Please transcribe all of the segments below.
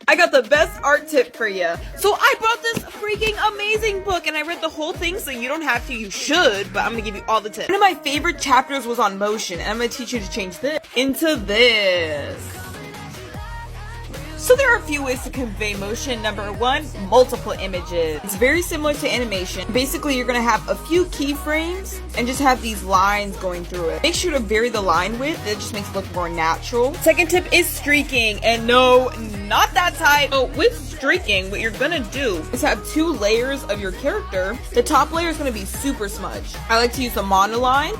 I got the best art tip for you. So I bought this freaking amazing book and I read the whole thing, so you don't have to, you should, but I'm gonna give you all the tips. One of my favorite chapters was on motion, and I'm gonna teach you to change this into this. So there are a few ways to convey motion. Number one, multiple images. It's very similar to animation. Basically, you're gonna have a few keyframes and just have these lines going through it. Make sure to vary the line width. It just makes it look more natural. Second tip is streaking. And no, not that type. So with streaking, what you're gonna do is have two layers of your character. The top layer is gonna be super smudged. I like to use the monoline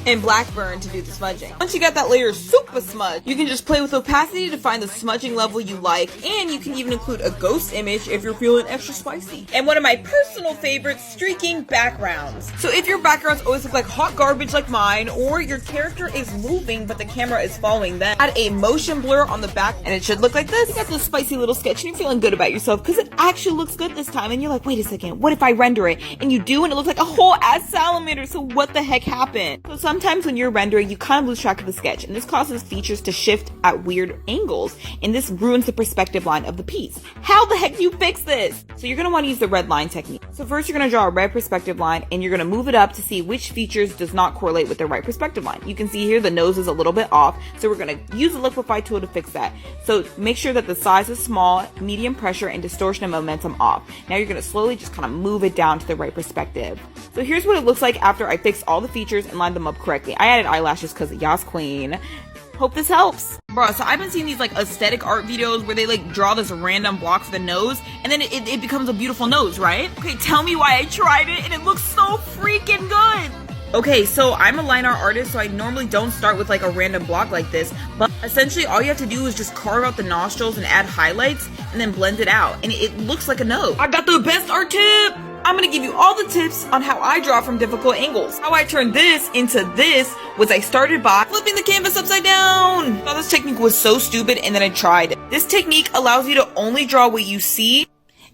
and Blackburn to do the smudging. Once you got that layer super smudged, you can just play with opacity to find the smudging level you like, and you can even include a ghost image if you're feeling extra spicy. And one of my personal favorites, streaking backgrounds. So if your backgrounds always look like hot garbage like mine, or your character is moving but the camera is following them, add a motion blur on the back and it should look like this. You got this spicy little sketch and you're feeling good about yourself because it actually looks good this time, and you're like, wait a second, what if I render it? And you do, and it looks like a whole ass salamander, so what the heck happened? So sometimes when you're rendering, you kind of lose track of the sketch, and this causes features to shift at weird angles, and this ruins the perspective line of the piece. How the heck do you fix this? So you're going to want to use the red line technique. So first you're going to draw a red perspective line, and you're going to move it up to see which features does not correlate with the right perspective line. You can see here the nose is a little bit off, so we're going to use the liquify tool to fix that. So make sure that the size is small, medium pressure, and distortion and momentum off. Now you're going to slowly just kind of move it down to the right perspective. So here's what it looks like after I fixed all the features and lined them up correctly. I added eyelashes because y'all's queen. Hope this helps. Bro, so I've been seeing these like aesthetic art videos where they like draw this random block for the nose, and then it becomes a beautiful nose, right? Okay, tell me why I tried it and it looks so freaking good. Okay, so I'm a line art artist, so I normally don't start with like a random block like this, but essentially all you have to do is just carve out the nostrils and add highlights and then blend it out, and it looks like a nose. I got the best art tip! I'm gonna give you all the tips on how I draw from difficult angles. How I turned this into this was I started by flipping the canvas upside down. I thought this technique was so stupid, and then I tried it. This technique allows you to only draw what you see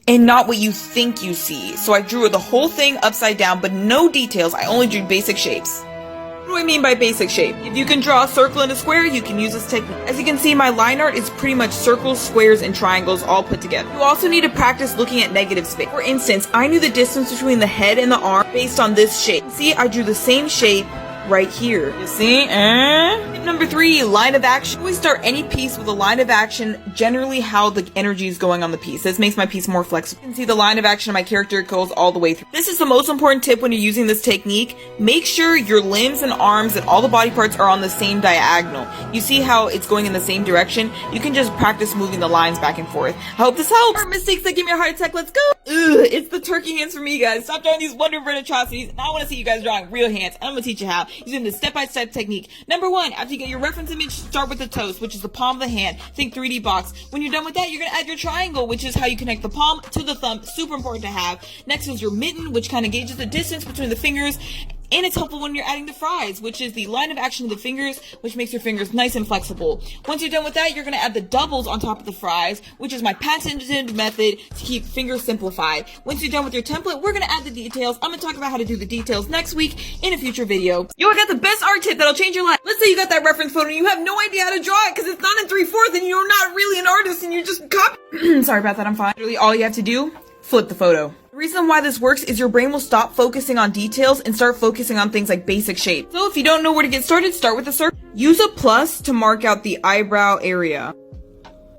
and not what you think you see. So I drew the whole thing upside down, but no details. I only drew basic shapes. What do I mean by basic shape? If you can draw a circle and a square, you can use this technique. As you can see, my line art is pretty much circles, squares, and triangles all put together. You also need to practice looking at negative space. For instance, I knew the distance between the head and the arm based on this shape. See, I drew the same shape right here. You see? Tip number 3, line of action. Always start any piece with a line of action, generally how the energy is going on the piece. This makes my piece more flexible. You can see the line of action of my character goes all the way through. This is the most important tip when you're using this technique. Make sure your limbs and arms and all the body parts are on the same diagonal. You see how it's going in the same direction? You can just practice moving the lines back and forth. I hope this helps. More mistakes that give me a heart attack. Let's go. It's the turkey hands for me, guys. Stop drawing these Wonder Bread atrocities. Now I want to see you guys drawing real hands. I'm going to teach you how. Using the step-by-step technique. Number 1, after you get your reference image, start with the toast, which is the palm of the hand. Think 3D box. When you're done with that, you're going to add your triangle, which is how you connect the palm to the thumb. Super important to have. Next is your mitten, which kind of gauges the distance between the fingers. And it's helpful when you're adding the fries, which is the line of action of the fingers, which makes your fingers nice and flexible. Once you're done with that, you're going to add the doubles on top of the fries, which is my patented method to keep fingers simplified. Once you're done with your template, we're going to add the details. I'm going to talk about how to do the details next week in a future video. Yo, I got the best art tip that'll change your life. Let's say you got that reference photo and you have no idea how to draw it because it's not in 3/4 and you're not really an artist and you just copy. Sorry about that, I'm fine. Literally all you have to do, flip the photo. The reason why this works is your brain will stop focusing on details and start focusing on things like basic shape. So if you don't know where to get started, start with a circle. Use a plus to mark out the eyebrow area.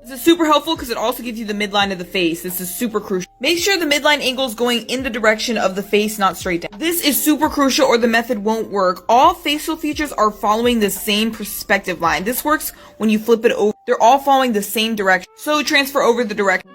This is super helpful because it also gives you the midline of the face. This is super crucial. Make sure the midline angle is going in the direction of the face, not straight down. This is super crucial or the method won't work. All facial features are following the same perspective line. This works when you flip it over. They're all following the same direction. So transfer over the direction.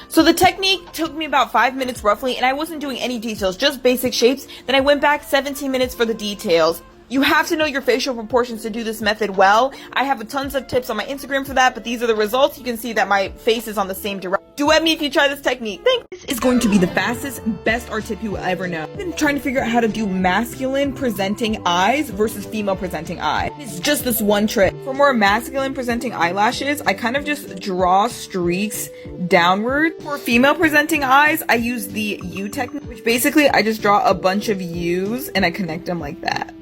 So the technique took me about 5 minutes roughly, and I wasn't doing any details, just basic shapes. Then I went back 17 minutes for the details. You have to know your facial proportions to do this method well. I have tons of tips on my Instagram for that, but these are the results. You can see that my face is on the same direction. Duet me if you try this technique. Thanks. This is going to be the fastest, best art tip you will ever know. I've been trying to figure out how to do masculine presenting eyes versus female presenting eyes. It's just this one trick. For more masculine presenting eyelashes, I kind of just draw streaks downward. For female presenting eyes, I use the U technique, which basically I just draw a bunch of U's and I connect them like that.